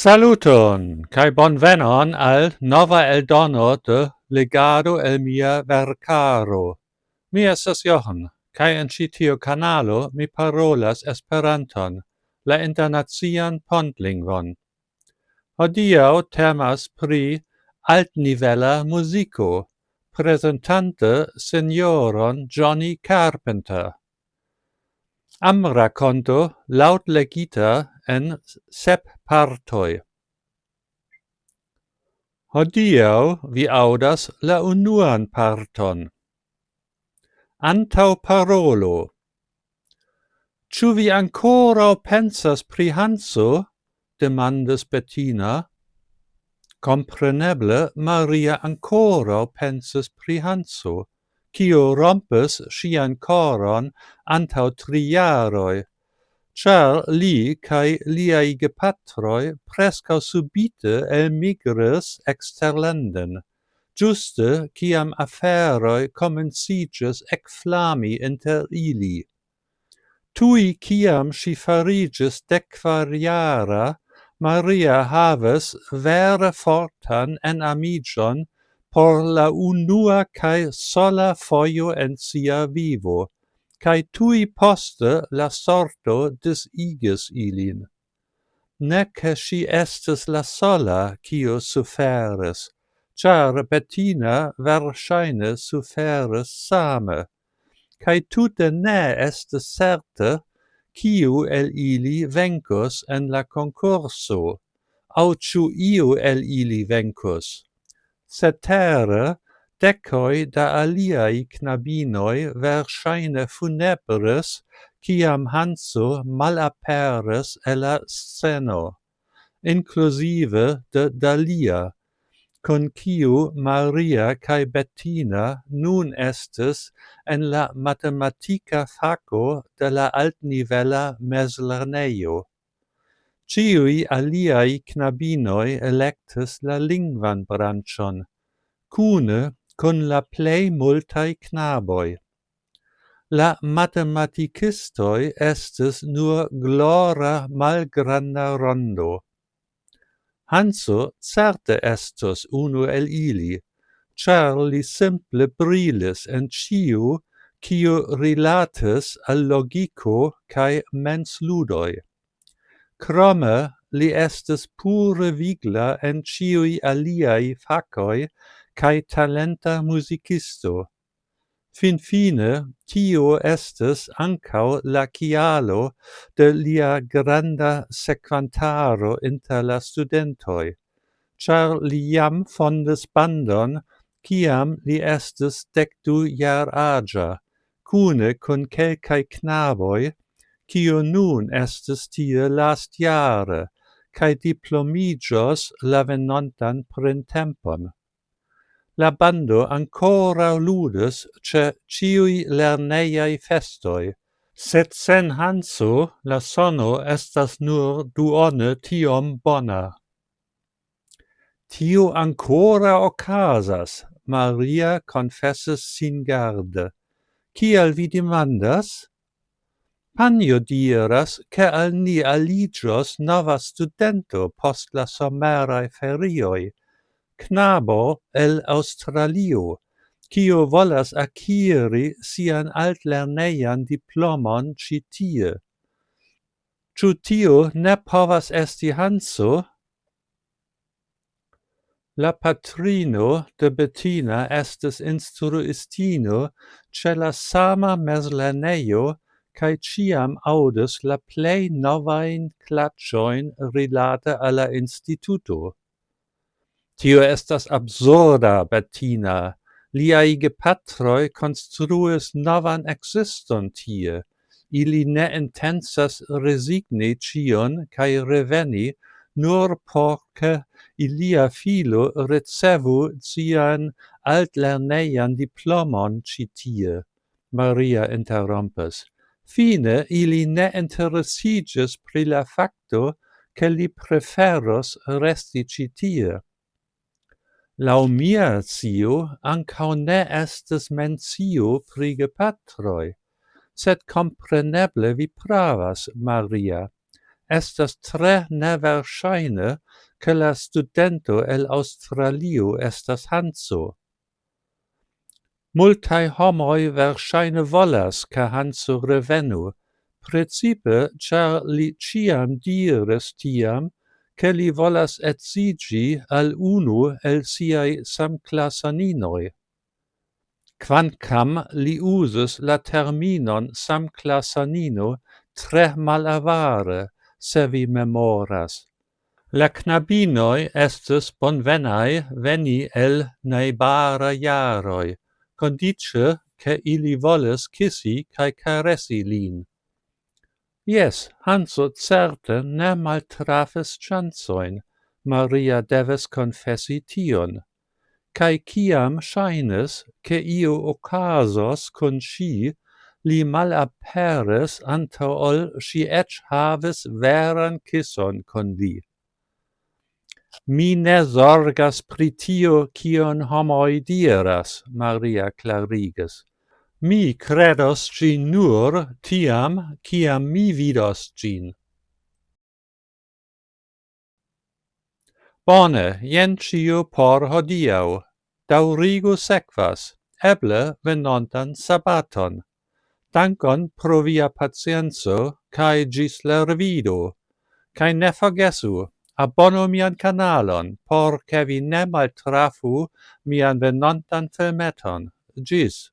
Saluton, kai bonvenon al nova eldono de legado el mia vercaro. Mi estas Johan, kai en ĉi tiu kanalo mi parolas Esperanton, la internacian pontlingvon. Hodiaŭ temas pri altnivela muziko, presentante senioron Johnny Carpenter. Amrakonto laŭtlegita en 7 partoj. Hodiaŭ vi aŭdas la unuan parton. Antaŭparolo. Ĉu vi ankoraŭ pensas pri Hanso? Demandis Bettina. Kompreneble Maria ankoraŭ pensas pri Hanso, kiu rompis ŝian koron antaŭ 3 jaroj, ĉar li kaj liaj gepatroj preskaŭ subite elmigris eksterlanden, ĝuste kiam aferoj komenciĝis ekflami inter ili. Tuj kiam ŝi fariĝis 14-jara, Maria havis vere fortan enamiĝon por la unua kaj sola fojo en sia vivo, kaj tuj poste la sorto disigis ilin. Ne ke ŝi estis la sola, kiu suferis, ĉar Bettina verŝajne suferis same, kaj tute ne estis certe, kiu el ili venkos en la konkurso, aŭ ĉu iu el ili venkos. Cetere, dekoj da aliaj knabinoj verŝajne funebris, kiam Hanso malaperis el la sceno, inkluzive de Dalia, kun kiu Maria kaj Bettina nun estis en la matematika fako de la altnivela mezlernejo. Ĉiuj aliaj knabinoj elektis la lingvan branĉon, kune kun la plej multaj knaboj. La matematikistoj estis nur glora malgranda rondo. Hanso certe estos unu el ili, ĉar li simple brilis en ĉiu, kiu rilatis al logiko kaj mensludoj. Krome li estis pure vigla en ĉiuj aliaj fakoj kaj talenta muzikisto. Finfine, tio estis ankaŭ la kialo de lia granda sekvantaro inter la studentoj, ĉar li jam fondis bandon, kiam li estis 12-jaraĝa, kune kun kelkaj knaboj, kiu nun estis tie lastjare, kaj diplomiĝos la venontan printempon. La bando ankoraŭ ludis ĉe ĉiuj lernejaj festoj, sed sen Hanso la sono estas nur duone tiom bona. Tio ankoraŭ okazas, Maria konfesis singarde. Kial vi demandas? Panjo diras, ke al ni aliĝos nova studento post la someraj ferioj, knabo el Aŭstralio, kiu volas akiri sian altlernejan diplomon ĉi tie. Ĉu tio ne povas esti Hanso? La patrino de Bettina estis instruistino ĉe la sama mezlernejo kaj ĉiam aŭdis la plej novajn klaĉojn rilate al la instituto. Tio estas absurda, Bettina. Liaj gepatroj konstruis novan ekziston tie. Ili ne intencas rezigni ĉion kaj reveni nur por ke ilia filo ricevu sian altlernejan diplomon ĉi tie. Maria interrompis. Fine ili ne interesiĝis pri la fakto, ke li preferos resti ĉi tie. Laŭ mia scio ankaŭ ne estis mencio pri gepatroj, sed kompreneble vi pravas, Maria. estas tre neverŝajne, ke la studento el Aŭstralio estas Hanso. Multaj homoj verŝajne volas, ke Hanso revenu, precipe ĉar li ĉiam diris tiam, ke li volas edziĝi al unu el siaj samklasaninoj. Kvankam li uzis la terminon samklasanino tre malavare, se vi memoras. La knabinoj estis bonvenaj veni el najbaraj jaroj, kondiĉe ke ili volis kisi kaj karesi lin. Jes, Hanso certe ne maltrafis ŝancojn, Maria devis konfesi tion. Kaj kiam ŝajnis, ke io okazos kun ŝi, li malaperis antaŭ ol ŝi eĉ havis veran kison kun li. Mi ne zorgas pri tio, kion homoj diras, Maria klarigis. Mi kredos ĝin nur tiam, kiam mi vidos ĝin. Bone, jen ĉio por hodiaŭ. Daŭrigu sekvas, eble venontan sabaton. Dankon pro via pacienco, kaj ĝis la revido. Kaj ne forgesu, abonu mian kanalon, por ke vi ne maltrafu mian venontan filmeton. Ĝis.